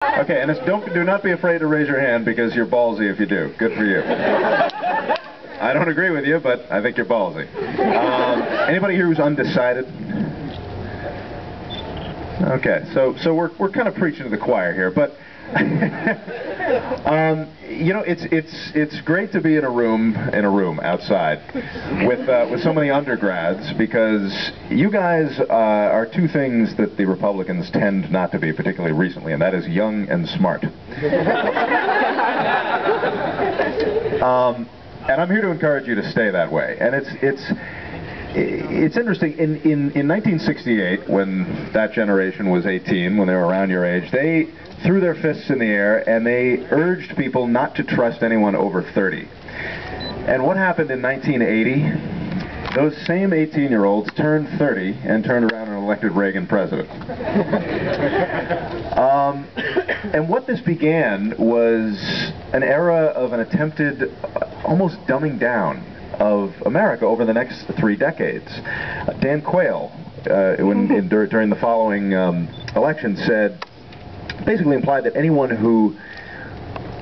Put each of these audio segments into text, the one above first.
Okay, and do not be afraid to raise your hand because you're ballsy if you do. Good for you. I don't agree with you, but I think you're ballsy. Anybody here who's undecided? Okay, so we're kind of preaching to the choir here, but you know, it's great to be in a room outside with so many undergrads, because you guys are two things that the Republicans tend not to be, particularly recently, and that is young and smart. And I'm here to encourage you to stay that way. And it's interesting. In 1968, when that generation was 18, when they were around your age, they threw their fists in the air and they urged people not to trust anyone over 30. And what happened in 1980? Those same 18-year-olds turned 30 and turned around and elected Reagan president. And what this began was an era of an attempted almost dumbing down of America over the next 3 decades. Dan Quayle, during the following election, basically implied that anyone who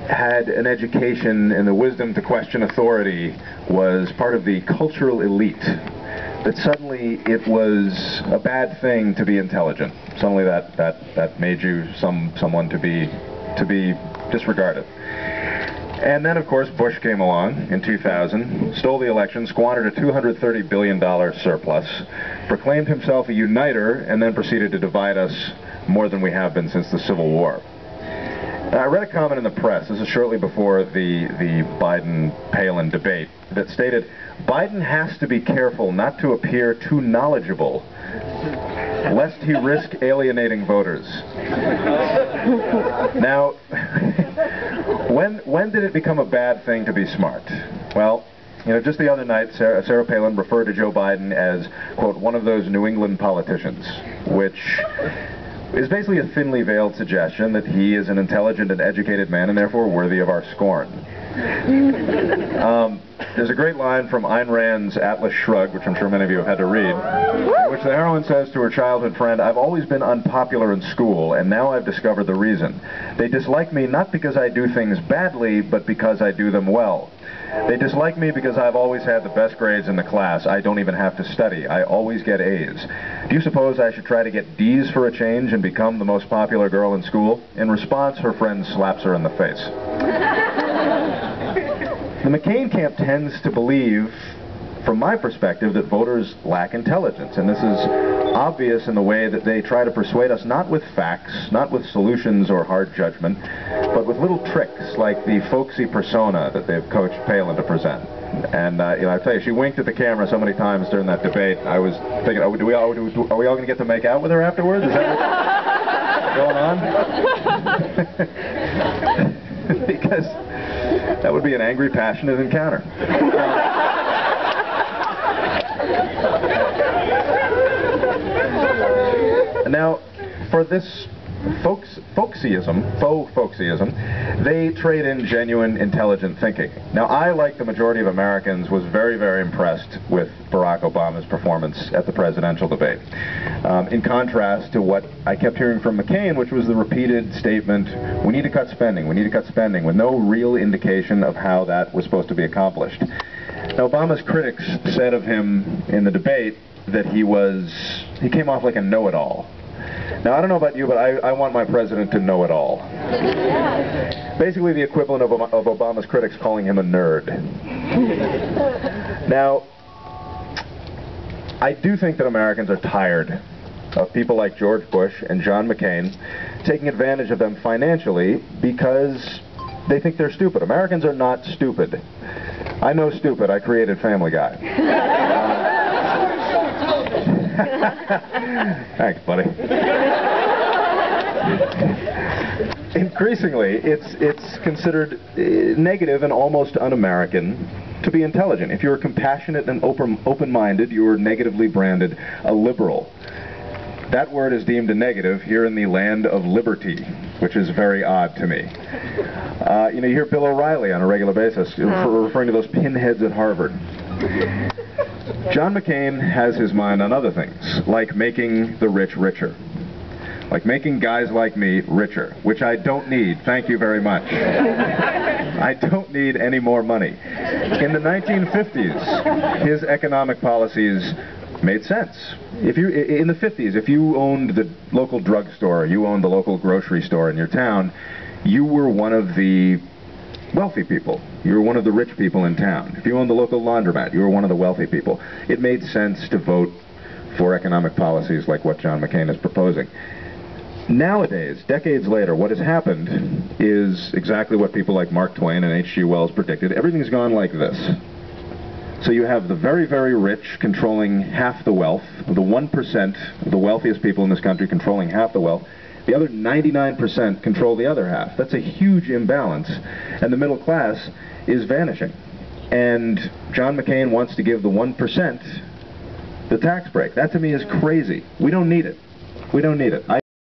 had an education and the wisdom to question authority was part of the cultural elite. That suddenly it was a bad thing to be intelligent. Suddenly that made you someone to be disregarded. And then, of course, Bush came along in 2000, stole the election, squandered a $230 billion surplus, proclaimed himself a uniter, and then proceeded to divide us more than we have been since the Civil War. I read a comment in the press, this is shortly before the Biden-Palin debate, that stated, "Biden has to be careful not to appear too knowledgeable, lest he risk alienating voters." Now, when did it become a bad thing to be smart? Well, you know, just the other night, Sarah Palin referred to Joe Biden as, quote, one of those New England politicians, which is basically a thinly veiled suggestion that he is an intelligent and educated man and therefore worthy of our scorn. There's a great line from Ayn Rand's Atlas Shrugged, which I'm sure many of you have had to read, in which the heroine says to her childhood friend, "I've always been unpopular in school, and now I've discovered the reason. They dislike me not because I do things badly, but because I do them well. They dislike me because I've always had the best grades in the class. I don't even have to study. I always get A's. Do you suppose I should try to get D's for a change and become the most popular girl in school?" In response, her friend slaps her in the face. The McCain camp tends to believe, from my perspective, that voters lack intelligence, and this is obvious in the way that they try to persuade us not with facts, not with solutions or hard judgment, but with little tricks like the folksy persona that they've coached Palin to present. And you know, I tell you, she winked at the camera so many times during that debate. I was thinking, are we all going to get to make out with her afterwards? Is that what's going on? Because that would be an angry, passionate encounter. Now, for this faux folksyism, they trade in genuine, intelligent thinking. Now, I, like the majority of Americans, was very, very impressed with Barack Obama's performance at the presidential debate. In contrast to what I kept hearing from McCain, which was the repeated statement, we need to cut spending, with no real indication of how that was supposed to be accomplished. Now, Obama's critics said of him in the debate that he came off like a know-it-all. Now, I don't know about you, but I want my president to know it all. Basically the equivalent of Obama's critics calling him a nerd. Now, I do think that Americans are tired of people like George Bush and John McCain taking advantage of them financially because they think they're stupid. Americans are not stupid. I know stupid. I created Family Guy. Thanks, buddy. Increasingly, it's considered negative and un-American to be intelligent. If you're compassionate and open-minded, you're negatively branded a liberal. That word is deemed a negative here in the land of liberty, which is very odd to me. You know, you hear Bill O'Reilly on a regular basis referring to those pinheads at Harvard. John McCain has his mind on other things, like making the rich richer. like making guys like me richer, which I don't need. Thank you very much. I don't need any more money. In the 1950s, his economic policies made sense. In the 50s, if you owned the local drugstore, you owned the local grocery store in your town, you were one of the wealthy people. You were one of the rich people in town. If you owned the local laundromat, you were one of the wealthy people. It made sense to vote for economic policies like what John McCain is proposing. Nowadays, decades later, what has happened is exactly what people like Mark Twain and H.G. Wells predicted. Everything's gone like this. So you have the very, very rich controlling half the wealth, the 1% of the wealthiest people in this country controlling half the wealth. The other 99% control the other half. That's a huge imbalance, and the middle class is vanishing. And John McCain wants to give the 1% the tax break. That to me is crazy. We don't need it. We don't need it.